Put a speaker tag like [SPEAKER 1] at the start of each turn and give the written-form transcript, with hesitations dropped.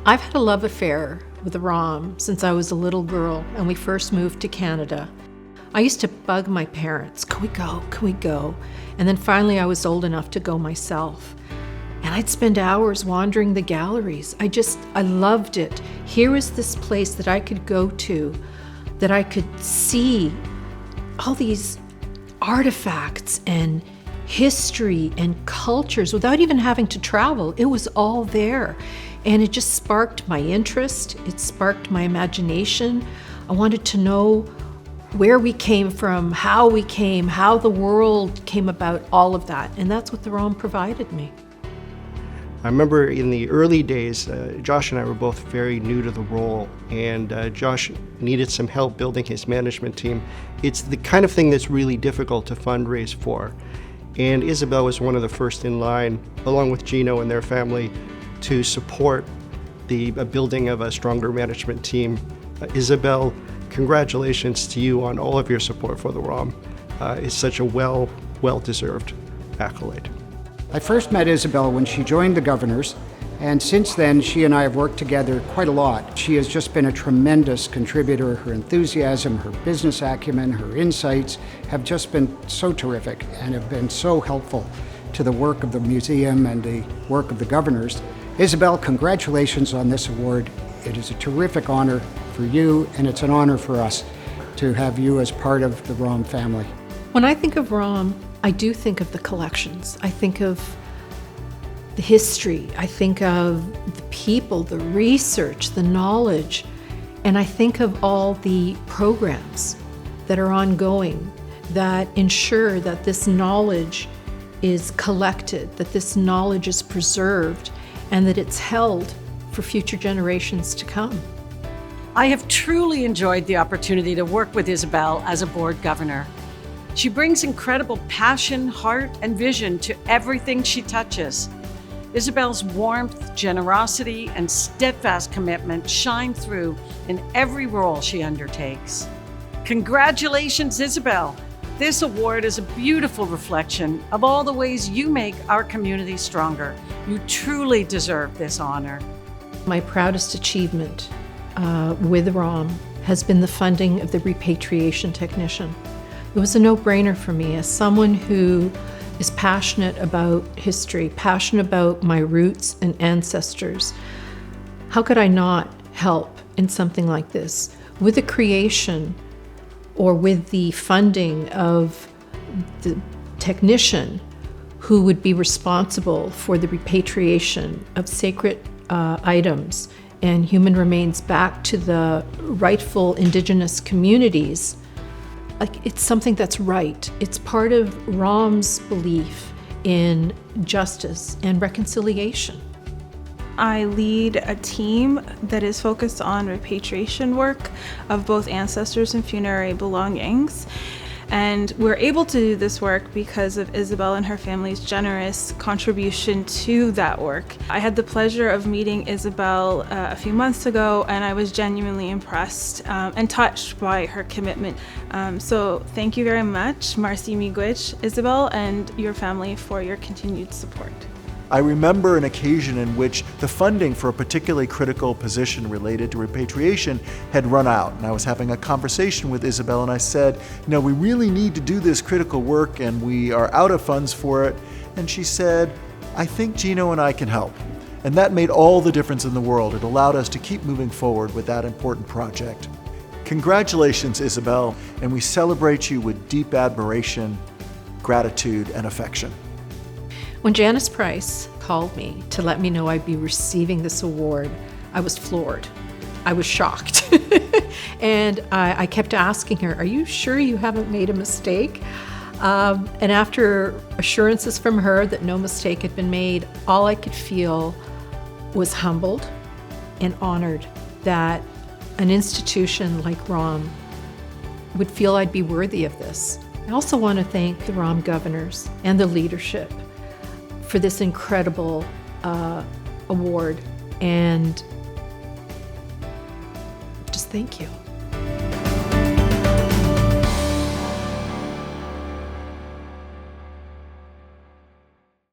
[SPEAKER 1] I've had a love affair with the ROM since I was a little girl and we first moved to Canada. I used to bug my parents, can we go, can we go? And then finally I was old enough to go myself. And I'd spend hours wandering the galleries. I loved it. Here was this place that I could go to, that I could see all these artifacts and history and cultures without even having to travel. It was all there. And it just sparked my interest. It sparked my imagination. I wanted to know where we came from, how we came, how the world came about, all of that. And that's what the ROM provided me.
[SPEAKER 2] I remember in the early days, Josh and I were both very new to the role, and Josh needed some help building his management team. It's the kind of thing that's really difficult to fundraise for. And Isabel was one of the first in line, along with Gino and their family, to support the building of a stronger management team. Isabel, congratulations to you on all of your support for the ROM. It's such a well-deserved accolade.
[SPEAKER 3] I first met Isabel when she joined the Governors, and since then she and I have worked together quite a lot. She has just been a tremendous contributor. Her enthusiasm, her business acumen, her insights have just been so terrific and have been so helpful to the work of the museum and the work of the Governors. Isabel, congratulations on this award. It is a terrific honor for you, and it's an honor for us to have you as part of the ROM family.
[SPEAKER 1] When I think of ROM, I do think of the collections. I think of the history. I think of the people, the research, the knowledge, and I think of all the programs that are ongoing that ensure that this knowledge is collected, that this knowledge is preserved, and that it's held for future generations to come.
[SPEAKER 4] I have truly enjoyed the opportunity to work with Isabel as a board governor. She brings incredible passion, heart, and vision to everything she touches. Isabel's warmth, generosity, and steadfast commitment shine through in every role she undertakes. Congratulations, Isabel! This award is a beautiful reflection of all the ways you make our community stronger. You truly deserve this honor.
[SPEAKER 1] My proudest achievement with ROM has been the funding of the Repatriation Technician. It was a no-brainer for me as someone who is passionate about history, passionate about my roots and ancestors. How could I not help in something like this? With the creation or with the funding of the technician who would be responsible for the repatriation of sacred items and human remains back to the rightful Indigenous communities. It's something that's right. It's part of ROM's belief in justice and reconciliation.
[SPEAKER 5] I lead a team that is focused on repatriation work of both ancestors and funerary belongings. And we're able to do this work because of Isabel and her family's generous contribution to that work. I had the pleasure of meeting Isabel a few months ago, and I was genuinely impressed and touched by her commitment. So thank you very much, Marcy Miigwech, Isabel, and your family for your continued support.
[SPEAKER 6] I remember an occasion in which the funding for a particularly critical position related to repatriation had run out. And I was having a conversation with Isabel and I said, we really need to do this critical work and we are out of funds for it. And she said, I think Gino and I can help. And that made all the difference in the world. It allowed us to keep moving forward with that important project. Congratulations, Isabel, and we celebrate you with deep admiration, gratitude, and affection.
[SPEAKER 1] When Janice Price called me to let me know I'd be receiving this award, I was floored. I was shocked. And I kept asking her, are you sure you haven't made a mistake? And after assurances from her that no mistake had been made, all I could feel was humbled and honored that an institution like ROM would feel I'd be worthy of this. I also want to thank the ROM governors and the leadership for this incredible award, and just thank you.